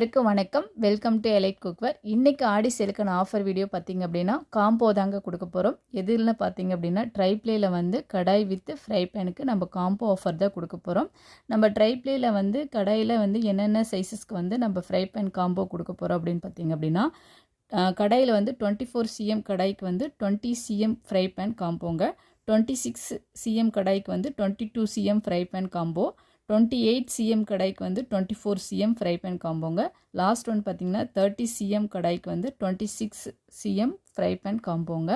அனைவருக்கும் வணக்கம். Welcome to elite cookware. இன்னைக்கு ஆடி சேலுக்கான ஆஃபர் வீடியோ பார்த்தீங்க அப்படின்னா காம்போ தாங்க கொடுக்க போகிறோம். எதுன்னு பார்த்தீங்க அப்படின்னா ட்ரைப்ளேயில் வந்து கடாய் வித் ஃப்ரை பேனுக்கு நம்ம காம்போ ஆஃபர் தான் கொடுக்க போகிறோம். நம்ம ட்ரைப்ளேயில் வந்து கடாயில் வந்து என்னென்ன சைஸஸ்க்கு வந்து நம்ம ஃப்ரை பேன் காம்போ கொடுக்க போகிறோம் அப்படின்னு பார்த்தீங்க அப்படின்னா கடாயில் வந்து 24 cm கடாய்க்கு வந்து 20 cm ஃப்ரை பேன் காம்போங்க, 26 cm கடாய்க்கு வந்து 22 cm fry pan combo, 28 cm கடாய்க்கு வந்து 24 cm ஃப்ரை பேன் காம்போங்க. லாஸ்ட் ஒன் பார்த்தீங்கன்னா 30 cm கடாய்க்கு வந்து 26 cm ஃப்ரை பேன் காம்போங்க.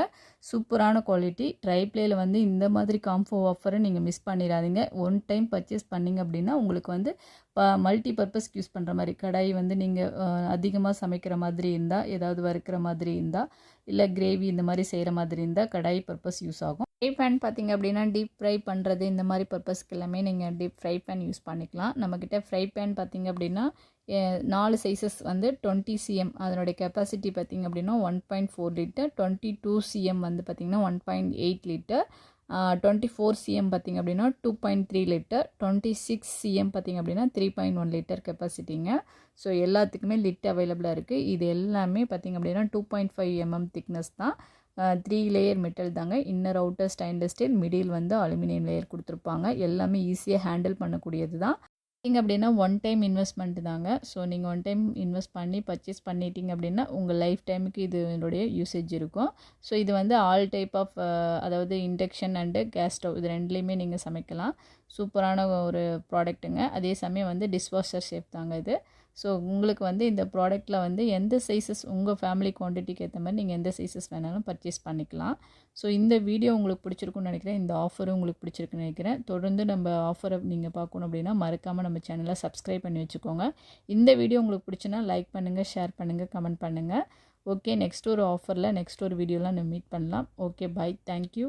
சூப்பரான குவாலிட்டி. ட்ரைப்ளேயில் வந்து இந்த மாதிரி காம்போ ஆஃபரை நீங்கள் மிஸ் பண்ணிடாதீங்க. ஒன் டைம் பர்ச்சேஸ் பண்ணிங்க அப்படின்னா உங்களுக்கு வந்து மல்டி பர்பஸ்க்கு யூஸ் பண்ணுற மாதிரி, கடாய் வந்து நீங்கள் அதிகமாக சமைக்கிற மாதிரி இருந்தால், ஏதாவது வறுக்கிற மாதிரி இருந்தால், இல்லை கிரேவி இந்த மாதிரி செய்கிற மாதிரி இருந்தால் கடாய் பர்பஸ் யூஸ் ஆகும். ஃப்ரை பேன் பார்த்திங்க அப்படின்னா டீப் ஃப்ரை பண்ணுறது இந்த மாதிரி பர்பஸ்க்கு எல்லாமே நீங்கள் டீப் ஃப்ரை பேன் யூஸ் பண்ணிக்கலாம். நம்மக்கிட்ட ஃப்ரை பேன் பார்த்திங்க அப்படின்னா 4 சைஸஸ் வந்து 20 cm அதனுடைய கெப்பாசிட்டி பார்த்திங்க அப்படின்னா 1.4 லிட்டர், 22 cm வந்து பார்த்திங்கன்னா 1.8 லிட்டர், 24 cm பார்த்திங்க அப்படின்னா 2.3 லிட்டர், 26 cm பார்த்திங்க அப்படின்னா 3.1 லிட்டர் கெப்பாசிட்டிங்க. ஸோ எல்லாத்துக்குமே லிட் அவைலபிளாக இருக்குது. இது எல்லாமே பார்த்திங்க அப்படின்னா 2.5 mm திக்னஸ் தான். 3 லேயர் மெட்டல் தாங்க. Inner outer stainless steel, middle வந்து அலுமினியம் லேயர் கொடுத்துருப்பாங்க. எல்லாமே ஈஸியாக ஹேண்டில் பண்ணக்கூடியது தான். நீங்கள் அப்படின்னா ஒன் டைம் இன்வெஸ்ட்மெண்ட் தாங்க. ஸோ நீங்கள் ஒன் டைம் இன்வெஸ்ட் பண்ணி பர்ச்சேஸ் பண்ணிட்டீங்க அப்படின்னா உங்கள் லைஃப் டைமுக்கு இதனுடைய யூசேஜ் இருக்கும். ஸோ இது வந்து ஆல் டைப் ஆஃப் அதாவது இண்டக்ஷன் அண்டு கேஸ் ஸ்டவ் இது ரெண்டுலேயுமே நீங்கள் சமைக்கலாம். சூப்பரான ஒரு ப்ராடக்ட்டுங்க. அதே சமயம் வந்து டிஷ்வாஷர் ஷேப் தாங்க இது. ஸோ உங்களுக்கு வந்து இந்த ப்ராடக்ட்டில் வந்து எந்த சைஸஸ் உங்கள் ஃபேமிலி குவான்டிட்டிக்கு ஏற்ற மாதிரி நீங்கள் எந்த சைஸஸ் வேணாலும் பர்ச்சேஸ் பண்ணிக்கலாம். ஸோ இந்த வீடியோ உங்களுக்கு பிடிச்சிருக்குன்னு நினைக்கிறேன். இந்த ஆஃபரும் உங்களுக்கு பிடிச்சிருக்குன்னு நினைக்கிறேன். தொடர்ந்து நம்ம ஆஃபரை நீங்கள் பார்க்கணும் அப்படின்னா மறக்காமல் நம்ம சேனலை சப்ஸ்கிரைப் பண்ணி வச்சுக்கோங்க. இந்த வீடியோ உங்களுக்கு பிடிச்சுன்னா லைக் பண்ணுங்கள், ஷேர் பண்ணுங்கள், கமெண்ட் பண்ணுங்கள். ஓகே, நெக்ஸ்ட் ஒரு ஆஃபரில் நெக்ஸ்ட் ஒரு வீடியோலாம் நம்ம மீட் பண்ணலாம். Okay, bye, thank you.